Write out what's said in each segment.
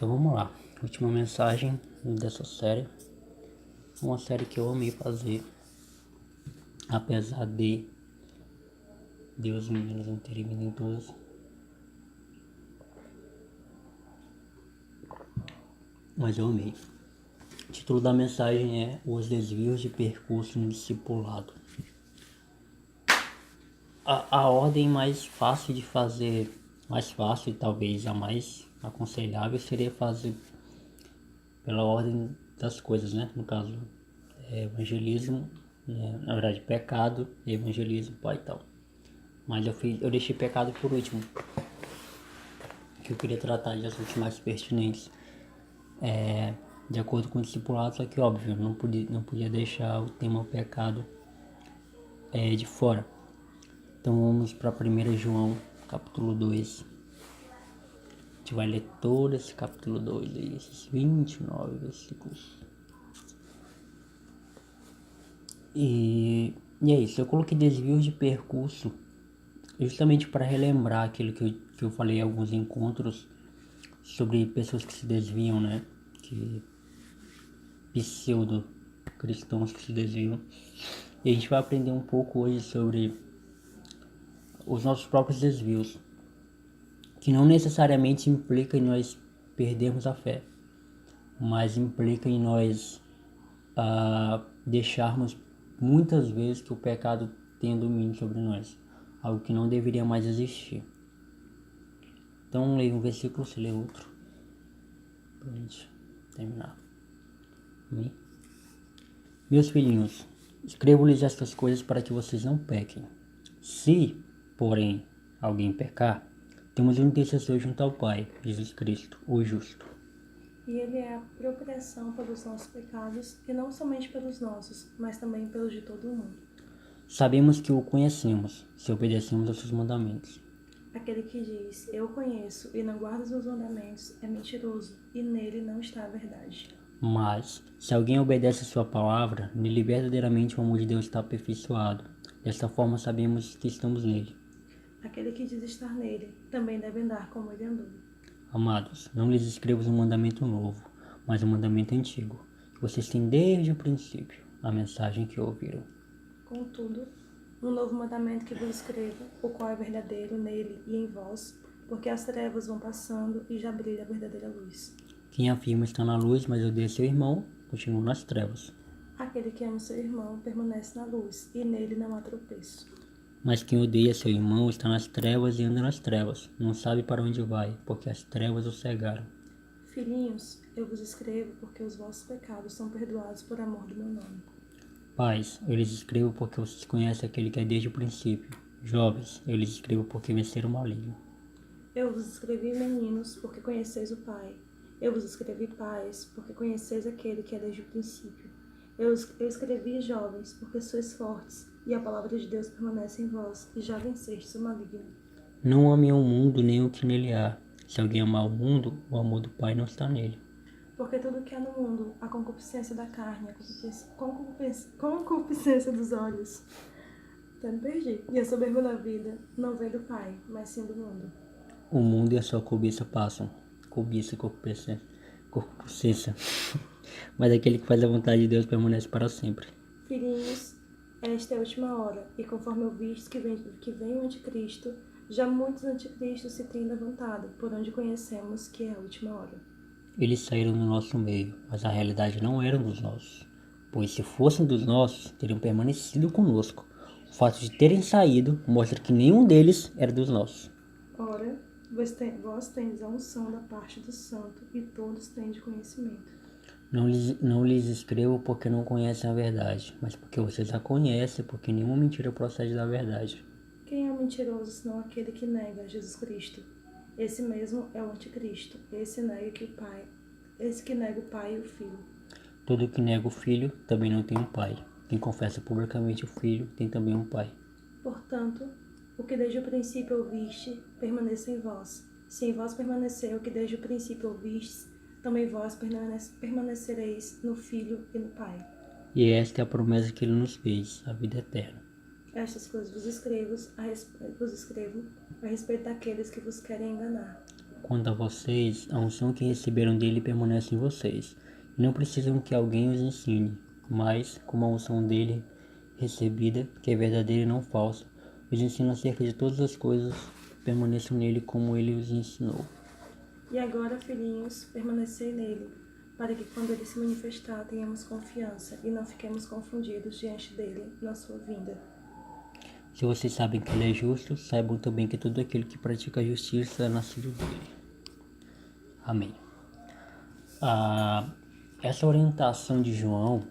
Então vamos lá. Última mensagem dessa série. Uma série que eu amei fazer. Apesar de Deus e meninos não terem vindo em todas. Mas eu amei. O título da mensagem é Os Desvios de Percurso no Discipulado. A ordem mais fácil de fazer, mais fácil e talvez a mais aconselhável seria fazer pela ordem das coisas, né? No caso, evangelismo, na verdade, pecado, evangelismo, pai e tal. Mas eu deixei pecado por último, que eu queria tratar de assuntos mais pertinentes, de acordo com o discipulado, só que óbvio, não podia deixar o tema pecado de fora. Então vamos para 1 João, capítulo 2. A gente vai ler todo esse capítulo 2, esses 29 versículos. E é isso, eu coloquei desvios de percurso justamente para relembrar aquilo que eu falei em alguns encontros sobre pessoas que se desviam, né? Pseudo-cristãos que se desviam. E a gente vai aprender um pouco hoje sobre os nossos próprios desvios, que não necessariamente implica em nós perdermos a fé, mas implica em nós deixarmos muitas vezes que o pecado tenha domínio sobre nós, algo que não deveria mais existir. Então leia um versículo, se lê outro, pra gente terminar. Amém? Meus filhinhos, escrevo-lhes estas coisas para que vocês não pequem. Se, porém, alguém pecar, temos um intercessor junto ao Pai, Jesus Cristo, o justo. E ele é a propiciação pelos nossos pecados, e não somente pelos nossos, mas também pelos de todo o mundo. Sabemos que o conhecemos, se obedecemos aos seus mandamentos. Aquele que diz, eu conheço, e não guarda os meus mandamentos, é mentiroso, e nele não está a verdade. Mas, se alguém obedece a sua palavra, nele verdadeiramente o amor de Deus está aperfeiçoado. Desta forma sabemos que estamos nele. Aquele que diz estar nele, também deve andar como ele andou. Amados, não lhes escrevo um mandamento novo, mas um mandamento antigo, que vocês têm desde o princípio, a mensagem que ouviram. Contudo, um novo mandamento que vos escrevo, o qual é verdadeiro nele e em vós, porque as trevas vão passando e já brilha a verdadeira luz. Quem afirma estar na luz, mas odeia seu irmão, continua nas trevas. Aquele que ama seu irmão permanece na luz, e nele não há tropeço. Mas quem odeia seu irmão está nas trevas e anda nas trevas, não sabe para onde vai, porque as trevas o cegaram. Filhinhos, eu vos escrevo porque os vossos pecados são perdoados por amor do meu nome. Pais, eu lhes escrevo porque vocês conhecem aquele que é desde o princípio. Jovens, eu lhes escrevo porque venceram o maligno. Eu vos escrevi, meninos, porque conheceis o Pai. Eu vos escrevi, pais, porque conheceis aquele que é desde o princípio. Eu escrevi, jovens, porque sois fortes, e a palavra de Deus permanece em vós, e já vencestes o maligno. Não amem o mundo nem o que nele há. Se alguém amar o mundo, o amor do Pai não está nele. Porque tudo que há no mundo, a concupiscência da carne, a concupiscência dos olhos, até me perdi, e a soberba da vida, não vem do Pai, mas sim do mundo. O mundo e a sua cobiça passam. Cobiça, concupiscência. Mas aquele que faz a vontade de Deus permanece para sempre. Filhinhos, esta é a última hora, e conforme ouvistes que vem o anticristo, já muitos anticristos se têm levantado, por onde conhecemos que é a última hora. Eles saíram do nosso meio, mas a realidade não eram dos nossos. Pois se fossem dos nossos, teriam permanecido conosco. O fato de terem saído mostra que nenhum deles era dos nossos. Ora, vós tendes a unção da parte do santo, e todos têm de conhecimento. Não lhes escrevo porque não conhecem a verdade, mas porque vocês a conhecem, porque nenhuma mentira procede da verdade. Quem é o mentiroso senão aquele que nega Jesus Cristo? Esse mesmo é o anticristo, esse que nega o Pai e o Filho. Todo que nega o Filho também não tem um Pai. Quem confessa publicamente o Filho tem também um Pai. Portanto, o que desde o princípio ouviste, permaneça em vós. Se em vós permanecer o que desde o princípio ouvistes, também vós permanecereis no Filho e no Pai. E esta é a promessa que Ele nos fez, a vida eterna. Estas coisas vos escrevo a respeito daqueles que vos querem enganar. quanto a vocês, a unção que receberam dele permanece em vocês. E não precisam que alguém os ensine, mas, como a unção dele recebida, que é verdadeira e não falsa, os ensina acerca de todas as coisas, permaneçam nele como ele os ensinou. E agora, filhinhos, permanecei nele, para que quando ele se manifestar tenhamos confiança e não fiquemos confundidos diante dele na sua vinda. Se vocês sabem que ele é justo, saibam também que todo aquele que pratica a justiça é nascido dele. Amém. Essa orientação de João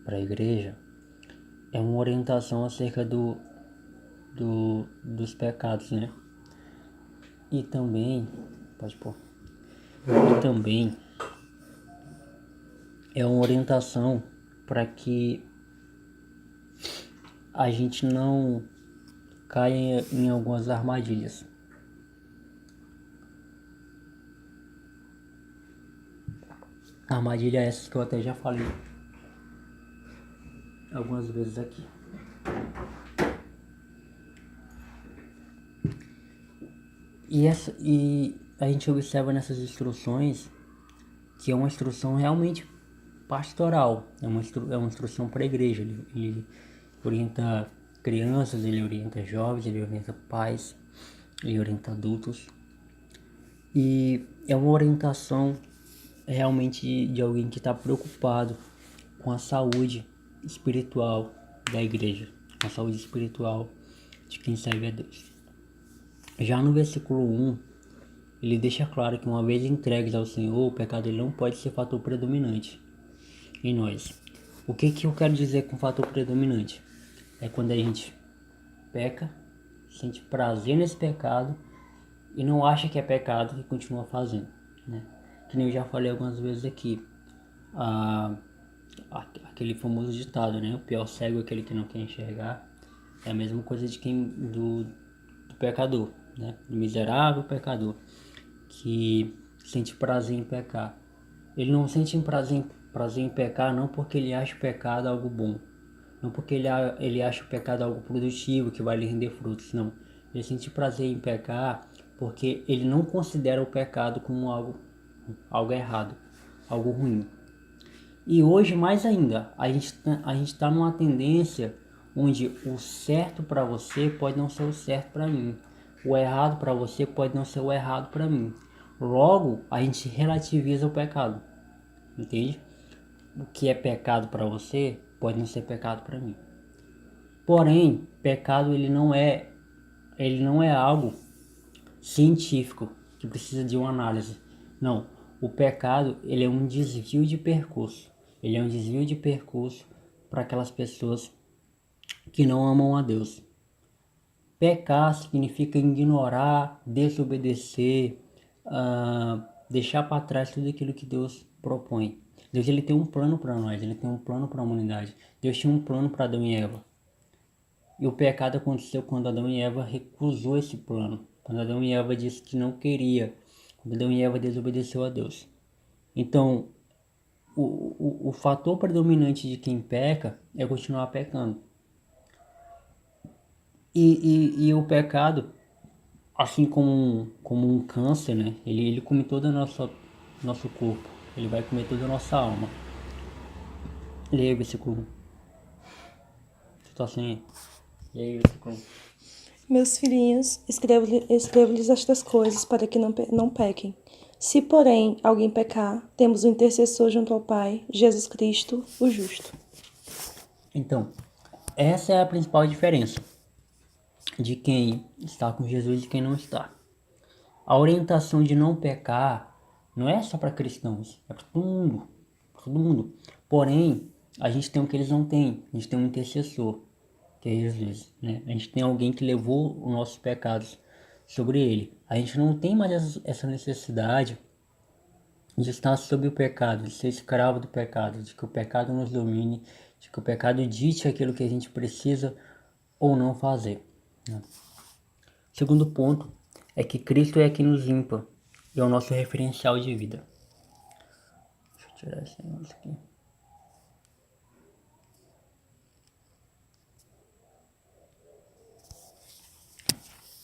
para a igreja é uma orientação acerca dos pecados, né? E também, pode pôr, e também é uma orientação para que a gente não caia em algumas armadilhas. Armadilha essas que eu até já falei algumas vezes aqui. E a gente observa nessas instruções que é uma instrução realmente pastoral, é uma instrução para a igreja. Ele orienta crianças, ele orienta jovens, ele orienta pais, ele orienta adultos. E é uma orientação realmente de alguém que está preocupado com a saúde espiritual da igreja, com a saúde espiritual de quem serve a Deus. Já no versículo 1, ele deixa claro que uma vez entregues ao Senhor, o pecado ele não pode ser fator predominante em nós. O que eu quero dizer com fator predominante? É quando a gente peca, sente prazer nesse pecado e não acha que é pecado e continua fazendo, né? Que nem eu já falei algumas vezes aqui, aquele famoso ditado, né? O pior cego é aquele que não quer enxergar. É a mesma coisa de do pecador, né? Do miserável pecador que sente prazer em pecar. Ele não sente prazer em pecar não porque ele acha o pecado algo bom, não porque ele acha o pecado algo produtivo que vai lhe render frutos, não. Ele sente prazer em pecar porque ele não considera o pecado como algo errado, algo ruim. E hoje mais ainda, a gente está numa tendência onde o certo para você pode não ser o certo para mim, o errado para você pode não ser o errado para mim. Logo, a gente relativiza o pecado, entende? O que é pecado para você pode não ser pecado para mim. Porém, pecado ele não é algo científico que precisa de uma análise. Não, o pecado ele é um desvio de percurso. Ele é um desvio de percurso para aquelas pessoas que não amam a Deus. Pecar significa ignorar, desobedecer, deixar para trás tudo aquilo que Deus propõe. Deus ele tem um plano para nós, ele tem um plano para a humanidade. Deus tinha um plano para Adão e Eva. E o pecado aconteceu quando Adão e Eva recusou esse plano. Quando Adão e Eva disse que não queria. Quando Adão e Eva desobedeceu a Deus. Então, o fator predominante de quem peca é continuar pecando. E o pecado, assim como um câncer, né? Ele come todo o nosso corpo. Ele vai comer toda a nossa alma. Leia o versículo 1. Você tá assim? Leia o versículo 1. Meus filhinhos, escrevo-lhes estas coisas para que não pequem. Se, porém, alguém pecar, temos um intercessor junto ao Pai, Jesus Cristo, o justo. Então, essa é a principal diferença de quem está com Jesus e de quem não está. A orientação de não pecar não é só para cristãos, é para todo mundo. Todo mundo. Porém, a gente tem o que eles não têm. A gente tem um intercessor, que é Jesus, né? A gente tem alguém que levou os nossos pecados sobre ele. A gente não tem mais essa necessidade de estar sob o pecado, de ser escravo do pecado, de que o pecado nos domine, de que o pecado dite aquilo que a gente precisa ou não fazer, né? Segundo ponto é que Cristo é quem nos limpa e é o nosso referencial de vida. Deixa eu tirar esse negócio aqui.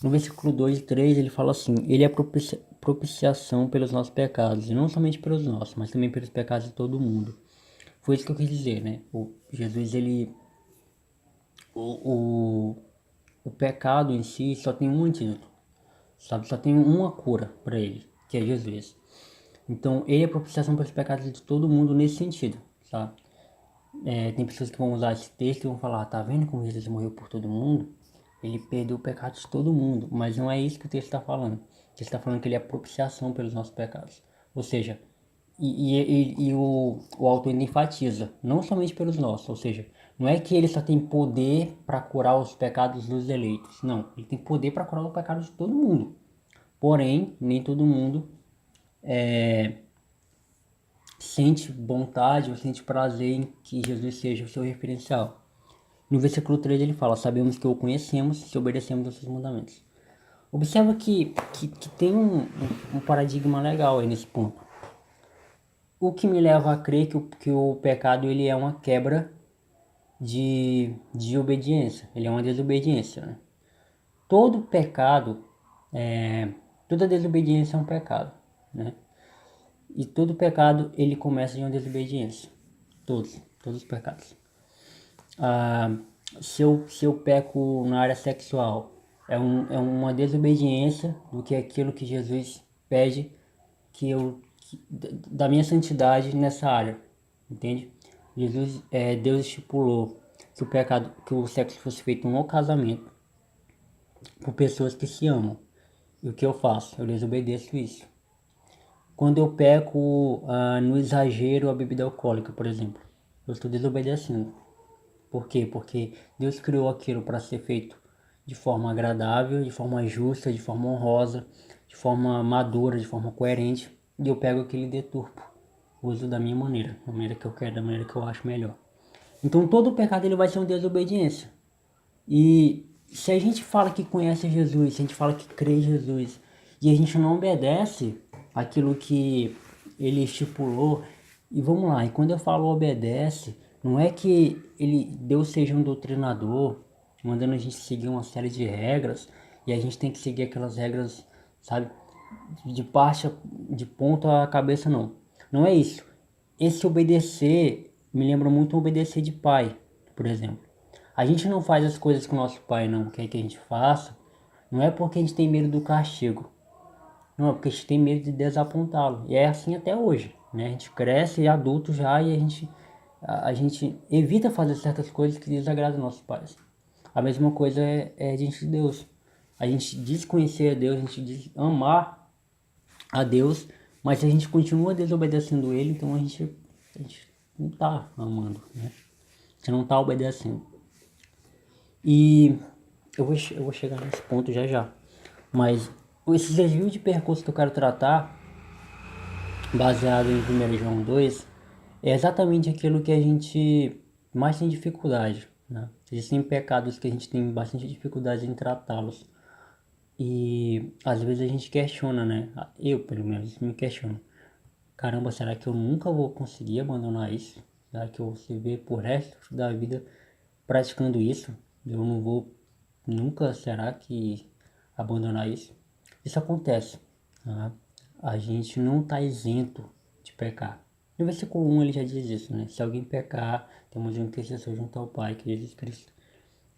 No versículo 2 e 3 ele fala assim: Ele é propiciação pelos nossos pecados, e não somente pelos nossos, mas também pelos pecados de todo mundo. Foi isso que eu quis dizer, né? O Jesus, ele... O, o pecado em si só tem um antídoto, sabe? Só tem uma cura para ele, que é Jesus. Então, ele é propiciação pelos pecados de todo mundo nesse sentido, sabe? Tem pessoas que vão usar esse texto e vão falar, tá vendo como Jesus morreu por todo mundo? Ele perdeu o pecado de todo mundo, mas não é isso que o texto está falando. O texto está falando que ele é propiciação pelos nossos pecados. Ou seja, o autor ainda enfatiza, não somente pelos nossos, ou seja, não é que ele só tem poder para curar os pecados dos eleitos, não, ele tem poder para curar os pecados de todo mundo. Porém, nem todo mundo sente vontade ou sente prazer em que Jesus seja o seu referencial. No versículo 3 ele fala, sabemos que o conhecemos se obedecemos aos seus mandamentos. Observa que tem um paradigma legal aí nesse ponto. O que me leva a crer que o pecado ele é uma quebra de obediência, ele é uma desobediência, né? Todo pecado, toda desobediência é um pecado, né? E todo pecado ele começa de uma desobediência, todos os pecados. Ah, se eu peco na área sexual, é uma desobediência do que aquilo que Jesus pede da minha santidade nessa área, entende? Deus estipulou que o sexo fosse feito no casamento por pessoas que se amam. E o que eu faço? Eu desobedeço isso. Quando eu peco no exagero a bebida alcoólica, por exemplo, eu estou desobedecendo. Por quê? Porque Deus criou aquilo para ser feito de forma agradável, de forma justa, de forma honrosa, de forma madura, de forma coerente. E eu pego aquele deturpo, uso da minha maneira, da maneira que eu quero, da maneira que eu acho melhor. Então todo pecado ele vai ser uma desobediência. E se a gente fala que conhece Jesus, se a gente fala que crê em Jesus, e a gente não obedece aquilo que ele estipulou, e vamos lá, e quando eu falo obedece, não é que Deus seja um doutrinador, mandando a gente seguir uma série de regras, e a gente tem que seguir aquelas regras, sabe, de ponta a cabeça, não. Não é isso. Esse obedecer me lembra muito um obedecer de pai, por exemplo. A gente não faz as coisas que o nosso pai não quer que a gente faça, não é porque a gente tem medo do castigo, não, é porque a gente tem medo de desapontá-lo. E é assim até hoje, né? A gente cresce adulto já e a gente evita fazer certas coisas que desagradam nossos pais. A mesma coisa é diante de Deus. A gente diz conhecer a Deus, a gente diz amar a Deus, mas se a gente continua desobedecendo Ele, então a gente não está amando, né? A gente não está obedecendo. E eu vou chegar nesse ponto já já. Mas esse desvio de percurso que eu quero tratar, baseado em 1 João 2, é exatamente aquilo que a gente mais tem dificuldade, né? Existem pecados que a gente tem bastante dificuldade em tratá-los. E às vezes a gente questiona, né? Eu, pelo menos, me questiono. Caramba, será que eu nunca vou conseguir abandonar isso? Será que eu vou viver por resto da vida praticando isso? Eu não vou nunca, será que abandonar isso? Isso acontece, tá? A gente não está isento de pecar. No versículo 1 ele já diz isso, né? Se alguém pecar, temos um intercessor junto ao Pai, que é Jesus Cristo.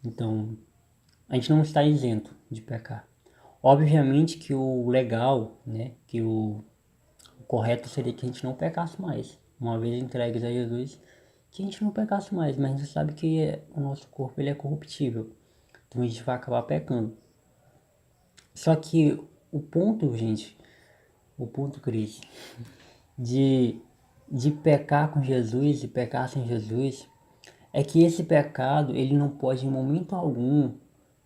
Então, a gente não está isento de pecar. Obviamente que o legal, né? Que o correto seria que a gente não pecasse mais. Uma vez entregues a Jesus, que a gente não pecasse mais. Mas a gente sabe que o nosso corpo ele é corruptível. Então a gente vai acabar pecando. Só que o ponto, gente, o ponto, Cris, de, de pecar com Jesus e pecar sem Jesus, é que esse pecado, ele não pode em momento algum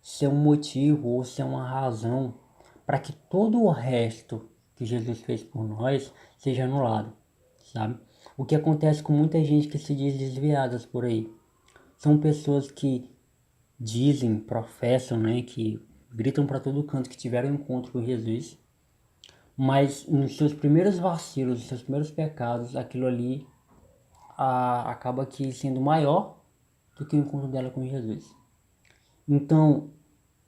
ser um motivo ou ser uma razão para que todo o resto que Jesus fez por nós seja anulado, sabe? O que acontece com muita gente que se diz desviadas por aí. São pessoas que dizem, professam, né, que gritam para todo canto que tiveram encontro com Jesus, mas nos seus primeiros vacilos, nos seus primeiros pecados, aquilo ali acaba que sendo maior do que o encontro dela com Jesus. Então,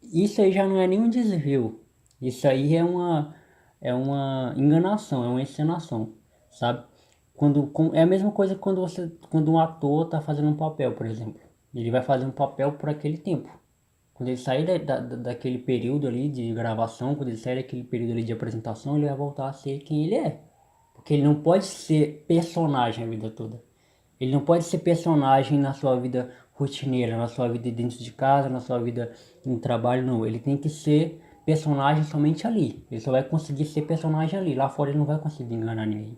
Isso aí já não é nem um desvio. Isso aí é uma enganação, é uma encenação, sabe? É a mesma coisa quando um ator tá fazendo um papel, por exemplo. Ele vai fazer um papel por aquele tempo. Quando ele sair daquele período ali de gravação, quando ele sair daquele período ali de apresentação, ele vai voltar a ser quem ele é. Porque ele não pode ser personagem a vida toda. Ele não pode ser personagem na sua vida rotineira, na sua vida dentro de casa, na sua vida no trabalho, não. Ele tem que ser personagem somente ali. Ele só vai conseguir ser personagem ali. Lá fora ele não vai conseguir enganar ninguém.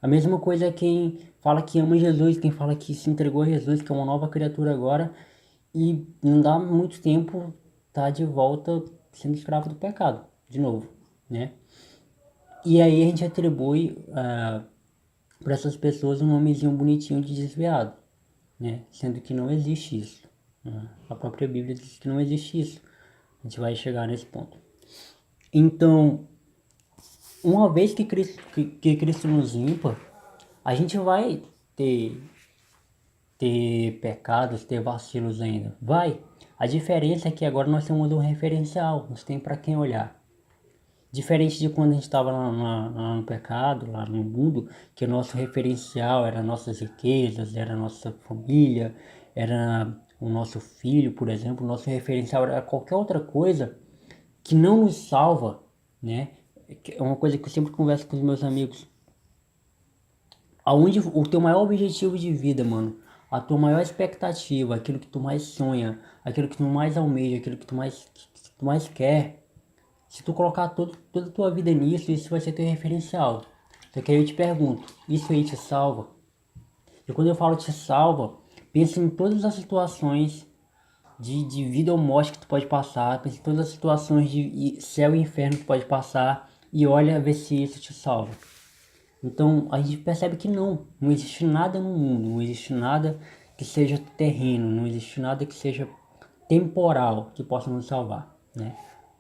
A mesma coisa é quem fala que ama Jesus, quem fala que se entregou a Jesus, que é uma nova criatura agora, e não dá muito tempo tá de volta sendo escravo do pecado, de novo, né? E aí a gente atribui para essas pessoas um nomezinho bonitinho de desviado, né? Sendo que não existe isso, né? A própria Bíblia diz que não existe isso. A gente vai chegar nesse ponto. Então, uma vez que Cristo nos limpa, a gente vai ter, ter pecados, ter vacilos ainda. Vai. A diferença é que agora nós temos um referencial, nós temos para quem olhar. Diferente de quando a gente estava lá no pecado, lá no mundo, que o nosso referencial era nossas riquezas, era nossa família, era o nosso filho, por exemplo, o nosso referencial era qualquer outra coisa que não nos salva, né? É uma coisa que eu sempre converso com os meus amigos. Aonde o teu maior objetivo de vida, mano, a tua maior expectativa, aquilo que tu mais sonha, aquilo que tu mais almeja, aquilo que tu mais quer, se tu colocar toda a tua vida nisso, isso vai ser teu referencial. Só que aí eu te pergunto, isso aí te salva? E quando eu falo te salva, pensa em todas as situações de vida ou morte que tu pode passar, pensa em todas as situações de céu e inferno que tu pode passar e olha ver se isso te salva. Então a gente percebe que não existe nada no mundo, não existe nada que seja terreno, não existe nada que seja temporal que possa nos salvar, né?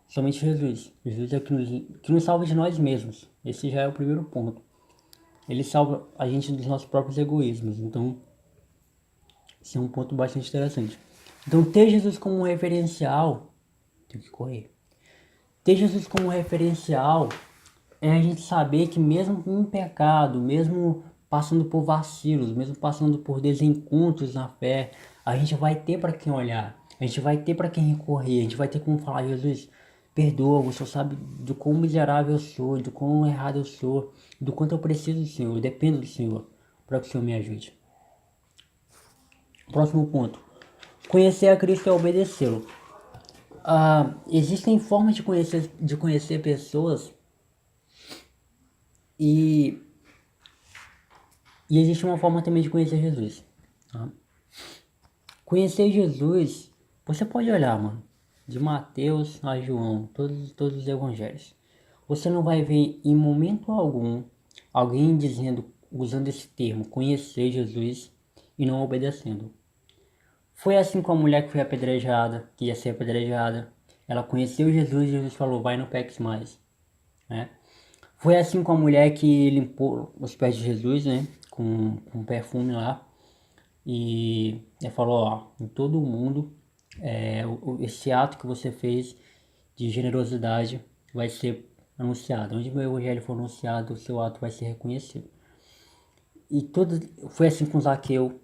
Somente Jesus. Jesus é o que nos salva de nós mesmos. Esse já é o primeiro ponto. Ele salva a gente dos nossos próprios egoísmos. Então, esse é um ponto bastante interessante. Então, ter Jesus como um referencial, tem que correr. Ter Jesus como referencial é a gente saber que mesmo em pecado, mesmo passando por vacilos, mesmo passando por desencontros na fé, a gente vai ter para quem olhar, a gente vai ter para quem recorrer, a gente vai ter como falar: Jesus, perdoa, o Senhor sabe do quão miserável eu sou, do quão errado eu sou, do quanto eu preciso do Senhor, eu dependo do Senhor, para que o Senhor me ajude. Próximo ponto. Conhecer a Cristo é obedecê-lo. Existem formas de conhecer pessoas e existe uma forma também de conhecer Jesus. Tá? Conhecer Jesus, você pode olhar, mano, de Mateus a João, todos os evangelhos. Você não vai ver em momento algum alguém dizendo, usando esse termo, conhecer Jesus e não obedecendo. Foi assim com a mulher que foi apedrejada, que ia ser apedrejada. Ela conheceu Jesus e Jesus falou: vai, não peques mais, né? Foi assim com a mulher que limpou os pés de Jesus, né? Com perfume lá. E ele falou: ó, em todo o mundo, esse ato que você fez de generosidade vai ser anunciado. Onde meu evangelho for anunciado, o seu ato vai ser reconhecido. E foi assim com Zaqueu,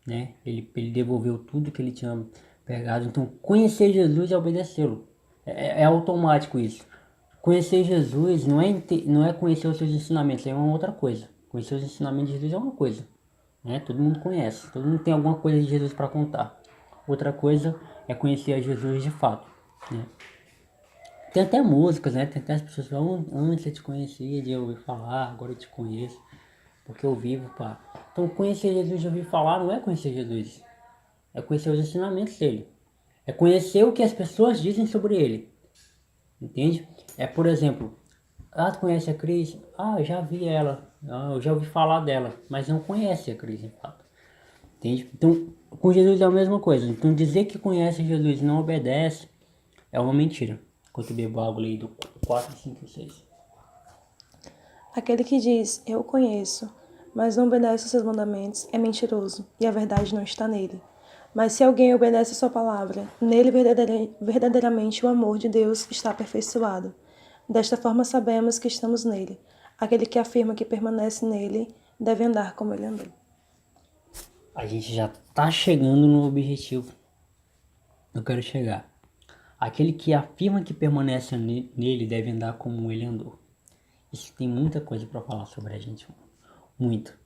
né? Ele devolveu tudo que ele tinha pegado. Então, conhecer Jesus é obedecê-lo. É automático isso. Conhecer Jesus não é conhecer os seus ensinamentos, é uma outra coisa. Conhecer os ensinamentos de Jesus é uma coisa, né? Todo mundo conhece, todo mundo tem alguma coisa de Jesus para contar. Outra coisa é conhecer a Jesus de fato, né? Tem até músicas, né? Tem até as pessoas que falam: antes eu te conhecia, de eu ouvir falar, agora eu te conheço, porque eu vivo, pá. Então, conhecer Jesus de ouvir falar não é conhecer Jesus, é conhecer os ensinamentos dele. É conhecer o que as pessoas dizem sobre ele. Entende? É, por exemplo, tu conhece a Cris? Eu já vi ela. Eu já ouvi falar dela, mas não conhece a Cris, em fato. Entende? Então, com Jesus é a mesma coisa. Então, dizer que conhece Jesus e não obedece é uma mentira. Enquanto eu bebo água aí do 4, 5 e 6. Aquele que diz, eu conheço, mas não obedece aos seus mandamentos, é mentiroso, e a verdade não está nele. Mas se alguém obedece a sua palavra, nele verdadeiramente o amor de Deus está aperfeiçoado. Desta forma sabemos que estamos nele. Aquele que afirma que permanece nele deve andar como ele andou. A gente já tá chegando no objetivo que eu quero chegar. Aquele que afirma que permanece nele deve andar como ele andou. Isso tem muita coisa para falar sobre a gente, mano. Muito.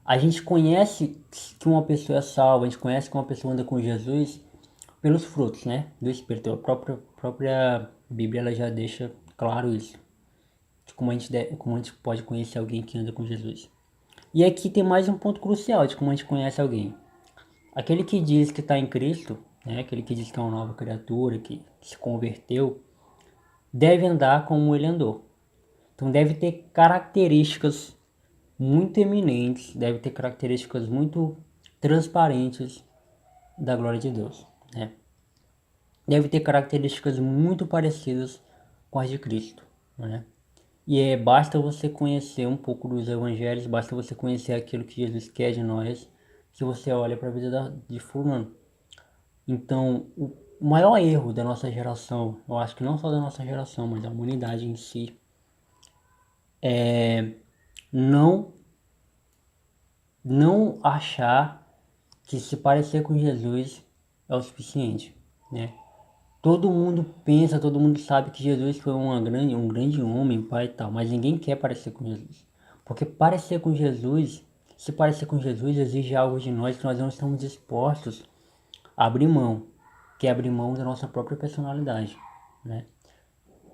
A gente conhece que uma pessoa é salva, a gente conhece que uma pessoa anda com Jesus pelos frutos, né? Do Espírito. A própria Bíblia ela já deixa claro isso. De como a gente pode conhecer alguém que anda com Jesus. E aqui tem mais um ponto crucial de como a gente conhece alguém. Aquele que diz que está em Cristo, né? Aquele que diz que é uma nova criatura, que se converteu, deve andar como ele andou. Então deve ter características muito eminentes, deve ter características muito transparentes da glória de Deus, né? Deve ter características muito parecidas com as de Cristo, né? E basta você conhecer um pouco dos evangelhos, basta você conhecer aquilo que Jesus quer de nós, que você olha para a vida de fulano. Então, o maior erro da nossa geração, eu acho que não só da nossa geração, mas da humanidade em si, é não achar que se parecer com Jesus é o suficiente, né? Todo mundo pensa, todo mundo sabe que Jesus foi um grande homem, pai e tal, mas ninguém quer parecer com Jesus. Porque parecer com Jesus, se parecer com Jesus exige algo de nós que nós não estamos dispostos a abrir mão, que é abrir mão da nossa própria personalidade, né?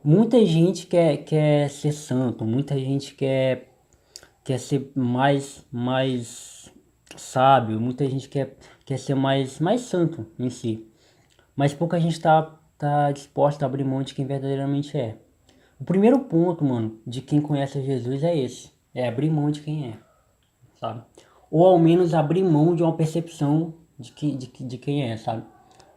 Muita gente quer ser santo, muita gente quer ser mais sábio, muita gente quer ser mais santo em si. Mas pouca gente tá disposta a abrir mão de quem verdadeiramente é. O primeiro ponto, mano, de quem conhece Jesus é esse. É abrir mão de quem é, sabe? Ou ao menos abrir mão de uma percepção de quem é, sabe?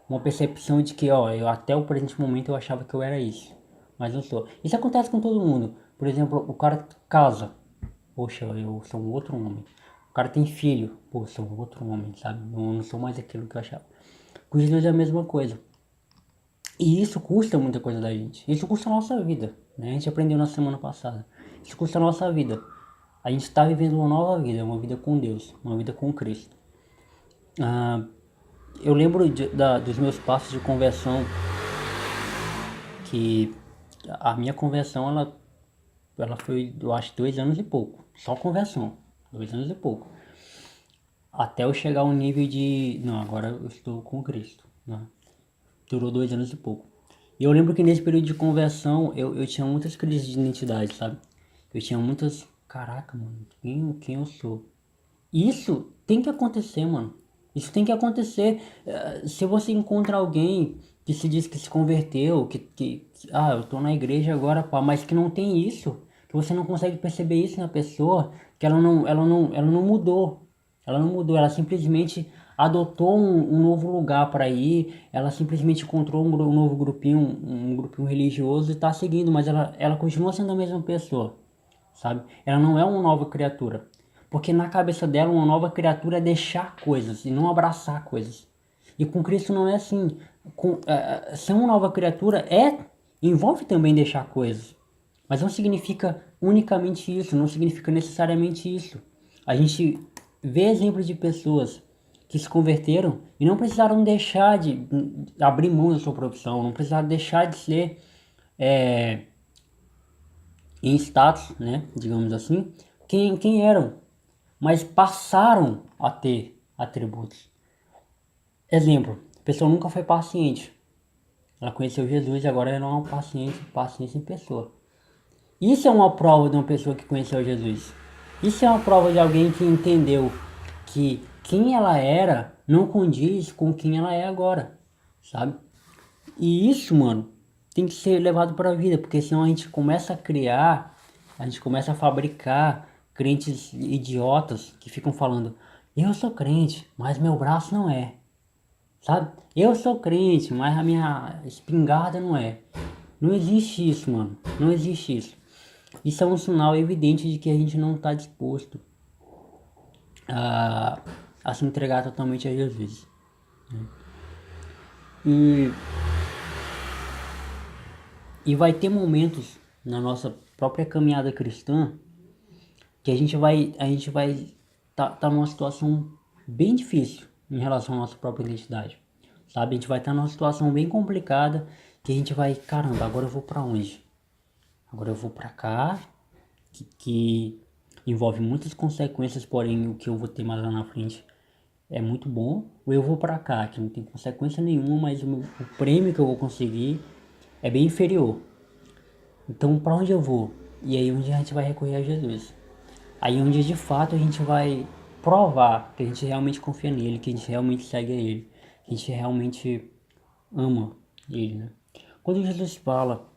Uma percepção de que, ó, eu até o presente momento eu achava que eu era isso, mas não sou. Isso acontece com todo mundo. Por exemplo, o cara casa. Poxa, eu sou um outro homem. O cara tem filho. Pô, eu sou um outro homem, sabe? Não sou mais aquilo que eu achava. Com Jesus é a mesma coisa. E isso custa muita coisa da gente. Isso custa a nossa vida, né? A gente aprendeu na semana passada. Isso custa a nossa vida. A gente está vivendo uma nova vida, uma vida com Deus, uma vida com Cristo. Eu lembro dos meus passos de conversão, que a minha conversão, ela foi, eu acho, 2 anos e pouco. Só conversão, 2 anos e pouco. Até eu chegar ao nível de, não, agora eu estou com Cristo, né? Durou 2 anos e pouco. E eu lembro que nesse período de conversão, eu tinha muitas crises de identidade, sabe? Eu tinha muitas, caraca, mano, quem eu sou? Isso tem que acontecer, mano. Isso tem que acontecer. Se você encontra alguém que se diz que se converteu, eu tô na igreja agora, pá, mas que não tem isso, que você não consegue perceber isso na pessoa, que ela não mudou. Ela não mudou, ela simplesmente adotou um novo lugar para ir, ela simplesmente encontrou um novo grupinho, um grupinho religioso e tá seguindo, mas ela continua sendo a mesma pessoa, sabe? Ela não é uma nova criatura. Porque na cabeça dela, uma nova criatura é deixar coisas e não abraçar coisas. E com Cristo não é assim. Ser uma nova criatura envolve também deixar coisas. Mas não significa unicamente isso, não significa necessariamente isso. A gente vê exemplos de pessoas que se converteram e não precisaram deixar de abrir mão da sua profissão, não precisaram deixar de ser em status, né, digamos assim, quem eram, mas passaram a ter atributos. Exemplo, a pessoa nunca foi paciente. Ela conheceu Jesus e agora ela é uma paciência em pessoa. Isso é uma prova de uma pessoa que conheceu Jesus. Isso é uma prova de alguém que entendeu que quem ela era não condiz com quem ela é agora, sabe? E isso, mano, tem que ser levado para a vida, porque senão a gente começa a criar, a gente começa a fabricar crentes idiotas que ficam falando: eu sou crente, mas meu braço não é, sabe? Eu sou crente, mas a minha espingarda não é. Não existe isso, mano. Não existe isso. Isso é um sinal evidente de que a gente não está disposto a se entregar totalmente a Jesus. E, e vai ter momentos na nossa própria caminhada cristã que a gente vai tá numa situação bem difícil em relação à nossa própria identidade, sabe? A gente vai estar numa situação bem complicada que a gente vai, caramba, agora eu vou para onde? Agora eu vou para cá, que envolve muitas consequências, porém o que eu vou ter mais lá na frente é muito bom. Ou eu vou para cá, que não tem consequência nenhuma, mas o prêmio que eu vou conseguir é bem inferior. Então, para onde eu vou? E aí onde a gente vai recorrer a Jesus. Aí onde de fato a gente vai provar que a gente realmente confia nele, que a gente realmente segue a ele, que a gente realmente ama ele, né? Quando Jesus fala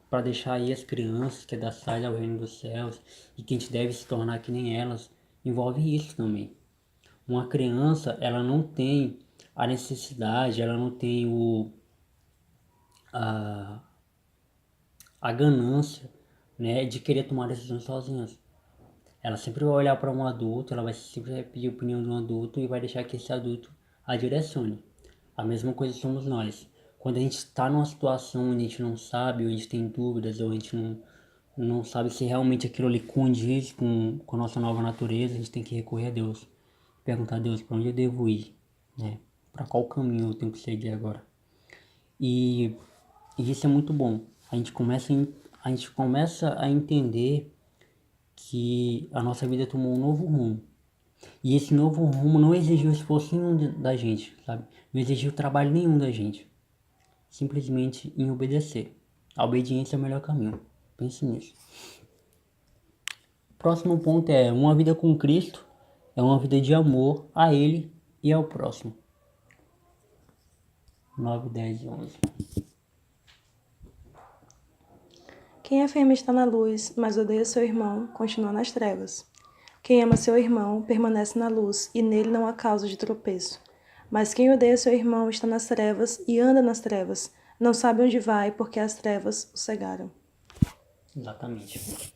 para deixar aí as crianças, que é da saída ao reino dos céus, e que a gente deve se tornar que nem elas, envolve isso também. Uma criança, ela não tem a necessidade, ela não tem a, a ganância, né, de querer tomar decisões sozinhas. Ela sempre vai olhar para um adulto, ela vai sempre pedir a opinião de um adulto e vai deixar que esse adulto a direcione. A mesma coisa somos nós. Quando a gente está numa situação onde a gente não sabe, ou a gente tem dúvidas, ou a gente não sabe se realmente aquilo ali condiz com a nossa nova natureza, a gente tem que recorrer a Deus. Perguntar a Deus para onde eu devo ir, né? Para qual caminho eu tenho que seguir agora. E, e isso é muito bom. A gente começa a entender que a nossa vida tomou um novo rumo. E esse novo rumo não exigiu esforço nenhum da gente, sabe? Não exigiu trabalho nenhum da gente. Simplesmente em obedecer. A obediência é o melhor caminho. Pense nisso. Próximo ponto é: uma vida com Cristo é uma vida de amor a Ele e ao próximo. 9, 10 e 11. Quem afirma estar na luz, mas odeia seu irmão, continua nas trevas. Quem ama seu irmão permanece na luz, e nele não há causa de tropeço. Mas quem odeia seu irmão está nas trevas e anda nas trevas, não sabe onde vai, porque as trevas o cegaram. Exatamente.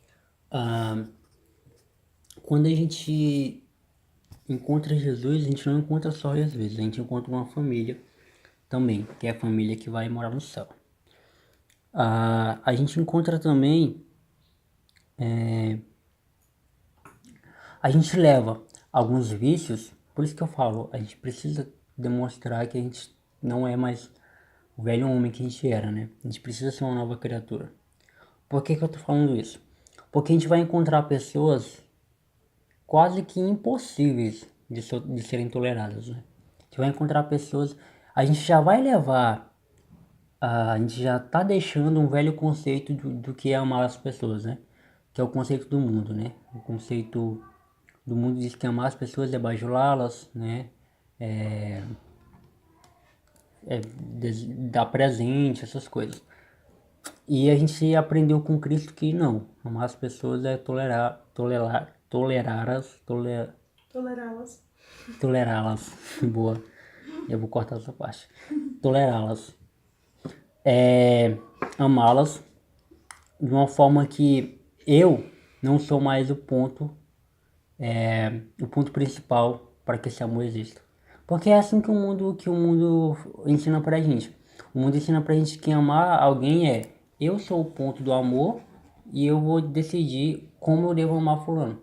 Quando a gente encontra Jesus, a gente não encontra só Jesus, a gente encontra uma família também, que é a família que vai morar no céu. A gente encontra também, a gente leva alguns vícios, por isso que eu falo, a gente precisa demonstrar que a gente não é mais o velho homem que a gente era, né? A gente precisa ser uma nova criatura. Por que eu tô falando isso? Porque a gente vai encontrar pessoas quase que impossíveis de serem toleradas, né? A gente vai encontrar pessoas, a gente já vai levar, a gente já tá deixando um velho conceito do que é amar as pessoas, né? Que é o conceito do mundo, né? O conceito do mundo diz que amar as pessoas é bajulá-las, né? Dar presente, essas coisas. E a gente aprendeu com Cristo que não, amar as pessoas é Tolerá-las. tolerá-las. Boa. Eu vou cortar essa parte. Tolerá-las. É amá-las de uma forma que eu não sou mais o ponto principal para que esse amor exista. Porque é assim que o mundo ensina pra gente. O mundo ensina pra gente que amar alguém é: eu sou o ponto do amor e eu vou decidir como eu devo amar fulano,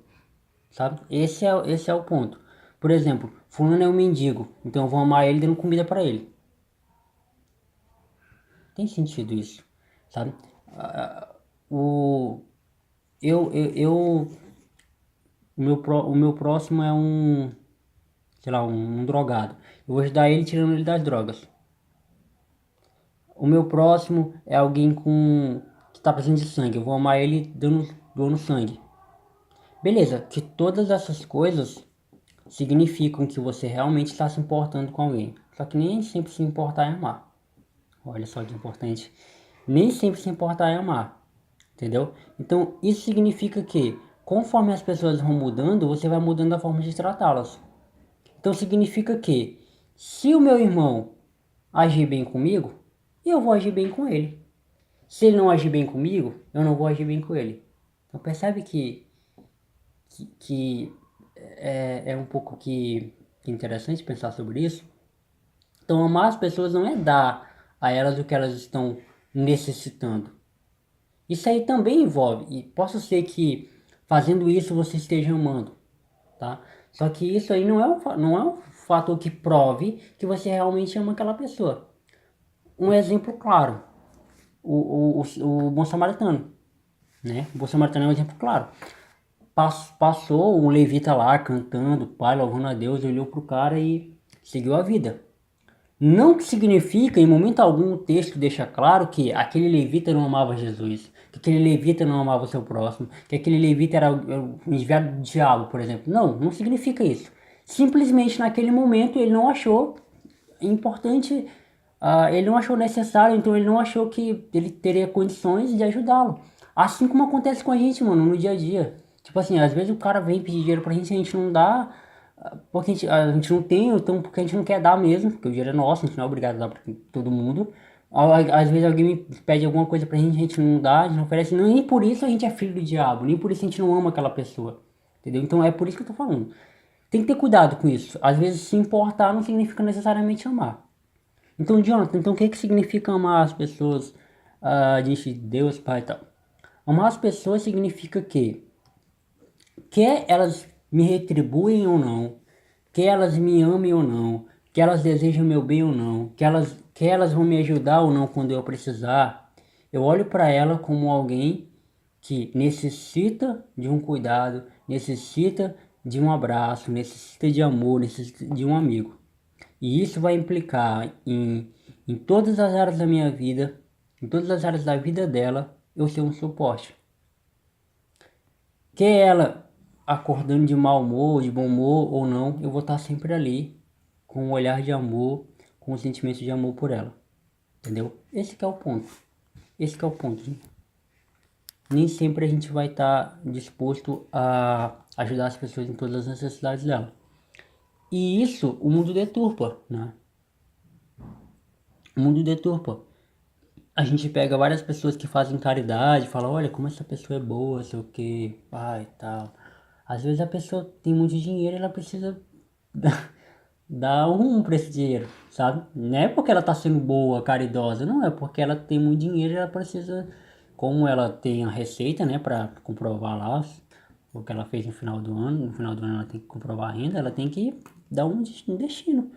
sabe? Esse é o ponto. Por exemplo, fulano é um mendigo, então eu vou amar ele dando comida pra ele. Tem sentido isso, sabe? O eu, eu, eu o meu próximo é sei lá, um drogado. Eu vou ajudar ele tirando ele das drogas. O meu próximo é alguém que tá precisando de sangue. Eu vou amar ele doando sangue. Beleza, que todas essas coisas significam que você realmente está se importando com alguém. Só que nem sempre se importar é amar. Olha só que importante. Nem sempre se importar é amar. Entendeu? Então, isso significa que, conforme as pessoas vão mudando, você vai mudando a forma de tratá-las. Então, significa que, se o meu irmão agir bem comigo, eu vou agir bem com ele. Se ele não agir bem comigo, eu não vou agir bem com ele. Então, percebe que é um pouco que interessante pensar sobre isso? Então, amar as pessoas não é dar a elas o que elas estão necessitando. Isso aí também envolve, e possa ser que fazendo isso você esteja amando, tá? Só que isso aí não é um fator que prove que você realmente ama aquela pessoa. Um exemplo claro, o bom samaritano, né? O bom samaritano é um exemplo claro. Passou um levita lá cantando, pai, louvando a Deus, olhou pro cara e seguiu a vida. Não que significa, em momento algum, o texto deixa claro que aquele levita não amava Jesus, que aquele levita não amava o seu próximo, que aquele levita era o enviado do diabo, por exemplo. Não, não significa isso. Simplesmente naquele momento ele não achou importante, ele não achou necessário, então ele não achou que ele teria condições de ajudá-lo. Assim como acontece com a gente, mano, no dia a dia. Tipo assim, às vezes o cara vem pedir dinheiro pra gente e a gente não dá, porque a gente não tem, então porque a gente não quer dar mesmo, porque o dinheiro é nosso, a gente não é obrigado a dar pra todo mundo. Às vezes alguém me pede alguma coisa pra gente não dá, a gente não oferece, nem por isso a gente é filho do diabo, nem por isso a gente não ama aquela pessoa. Entendeu? Então é por isso que eu tô falando. Tem que ter cuidado com isso. Às vezes se importar não significa necessariamente amar. Então, Jonathan, então o que que significa amar as pessoas diante de Deus, Pai e tal? Amar as pessoas significa que quer elas me retribuem ou não, quer elas me amem ou não, quer elas desejam meu bem ou não, quer elas vão me ajudar ou não quando eu precisar, eu olho para ela como alguém que necessita de um cuidado, necessita de um abraço, necessita de amor, necessita de um amigo. E isso vai implicar em todas as áreas da minha vida, em todas as áreas da vida dela, eu ser um suporte. Que ela acordando de mau humor, de bom humor ou não, eu vou estar sempre ali, com um olhar de amor, com um sentimento de amor por ela. Entendeu? Esse que é o ponto. Esse que é o ponto. Gente. Nem sempre a gente vai estar disposto a ajudar as pessoas em todas as necessidades dela. E isso o mundo deturpa, né? O mundo deturpa. A gente pega várias pessoas que fazem caridade, fala, olha como essa pessoa é boa, sei o que, pai, tal. Às vezes a pessoa tem muito dinheiro e ela precisa dar um rumo pra esse dinheiro, sabe? Não é porque ela tá sendo boa, caridosa, não, é porque ela tem muito dinheiro e ela precisa, como ela tem a receita, né, pra comprovar lá o que ela fez no final do ano ela tem que comprovar a renda, ela tem que dar um destino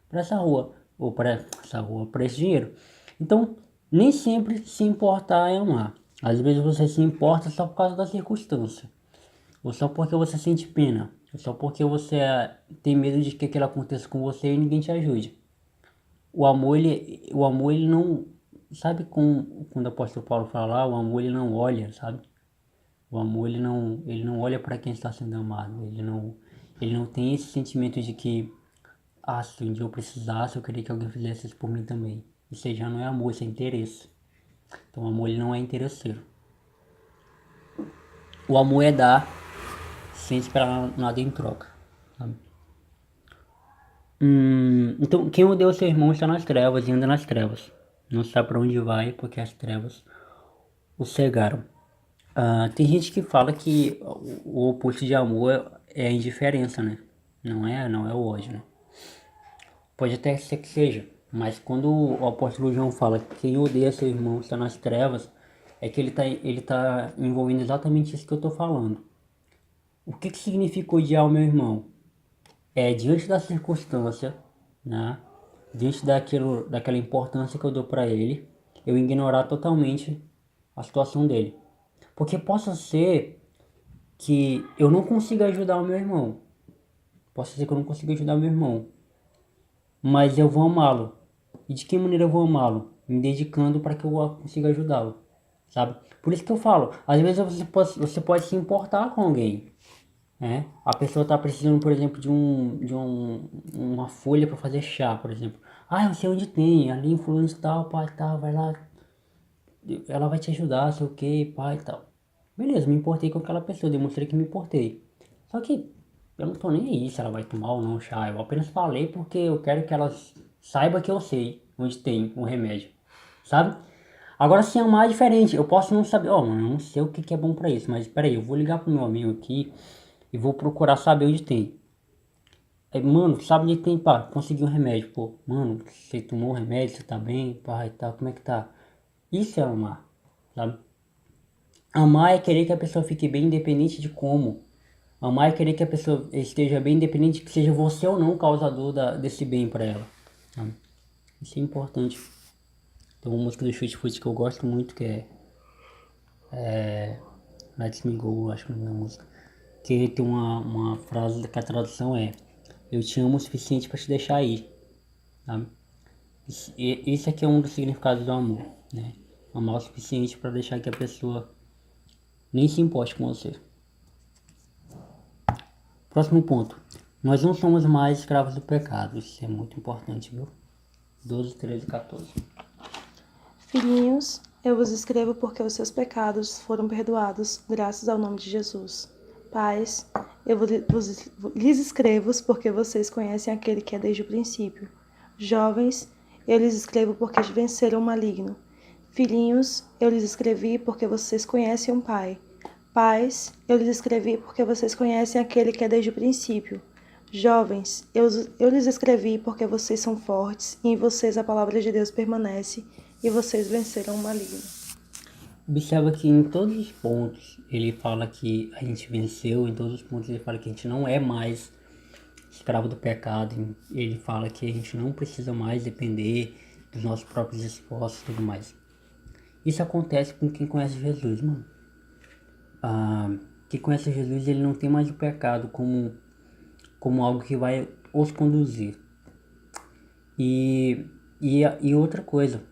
para essa rua, ou para essa rua, para esse dinheiro. Então, nem sempre se importar é amar. Às vezes você se importa só por causa da circunstância, ou só porque você sente pena, ou só porque você tem medo de que aquilo aconteça com você e ninguém te ajude. O amor, ele não, sabe quando o apóstolo Paulo fala lá, o amor ele não olha, sabe? O amor ele não olha para quem está sendo amado, ele não tem esse sentimento de que se um dia eu precisasse, eu queria que alguém fizesse isso por mim também. Isso aí já não é amor, isso é interesse. Então o amor ele não é interesseiro. O amor é dar sem esperar nada em troca. Sabe? Então quem odeia o seu irmão está nas trevas e anda nas trevas. Não sabe para onde vai porque as trevas o cegaram. Tem gente que fala que o oposto de amor é a indiferença, né? Não é o ódio, né? Pode até ser que seja, mas quando o apóstolo João fala que quem odeia seu irmão está nas trevas, é que ele tá envolvendo exatamente isso que eu estou falando. O que significa odiar o meu irmão? É diante da circunstância, né? Diante daquela importância que eu dou para ele, eu ignorar totalmente a situação dele. Porque possa ser que eu não consiga ajudar o meu irmão. Possa ser que eu não consiga ajudar o meu irmão. Mas eu vou amá-lo. E de que maneira eu vou amá-lo? Me dedicando para que eu consiga ajudá-lo, sabe? Por isso que eu falo, às vezes você pode se importar com alguém, né? A pessoa está precisando, por exemplo, uma folha para fazer chá, por exemplo. Eu sei onde tem, ali em fulano de tal, pai, tal, vai lá, ela vai te ajudar, sei o que, pai, tal. Beleza, me importei com aquela pessoa, demonstrei que me importei. Só que eu não tô nem aí se ela vai tomar ou não chá. Eu apenas falei porque eu quero que ela saiba que eu sei onde tem o remédio, sabe? Agora se amar é diferente. Eu posso não saber, eu não sei o que é bom pra isso, mas peraí, eu vou ligar pro meu amigo aqui e vou procurar saber onde tem. Aí, mano, sabe onde tem, pá, conseguir um remédio, pô, mano, você tomou o remédio, você tá bem, pá, e tal, como é que tá? Isso é amar, sabe? Amar é querer que a pessoa fique bem independente de como. Amar é querer que a pessoa esteja bem independente que seja você ou não o causador desse bem pra ela, sabe? Isso é importante. Tem uma música do Chute Foot que eu gosto muito, que é Let Me Go, acho que é o nome da música. Que tem uma frase que a tradução é: eu te amo o suficiente pra te deixar ir, sabe? Esse aqui é um dos significados do amor, né? Amar o suficiente pra deixar que a pessoa nem se importe com você. Próximo ponto. Nós não somos mais escravos do pecado. Isso é muito importante, viu? 12, 13 e 14. Filhinhos, eu vos escrevo porque os seus pecados foram perdoados, graças ao nome de Jesus. Pais, eu lhes escrevo porque vocês conhecem aquele que é desde o princípio. Jovens, eu lhes escrevo porque venceram o maligno. Filhinhos, eu lhes escrevi porque vocês conhecem o Pai. Pais, eu lhes escrevi porque vocês conhecem aquele que é desde o princípio. Jovens, eu lhes escrevi porque vocês são fortes e em vocês a palavra de Deus permanece e vocês venceram o maligno. Observa que em todos os pontos ele fala que a gente venceu, em todos os pontos ele fala que a gente não é mais escravo do pecado, ele fala que a gente não precisa mais depender dos nossos próprios esforços e tudo mais. Isso acontece com quem conhece Jesus, mano. Quem conhece Jesus, ele não tem mais o pecado como algo que vai os conduzir. E outra coisa,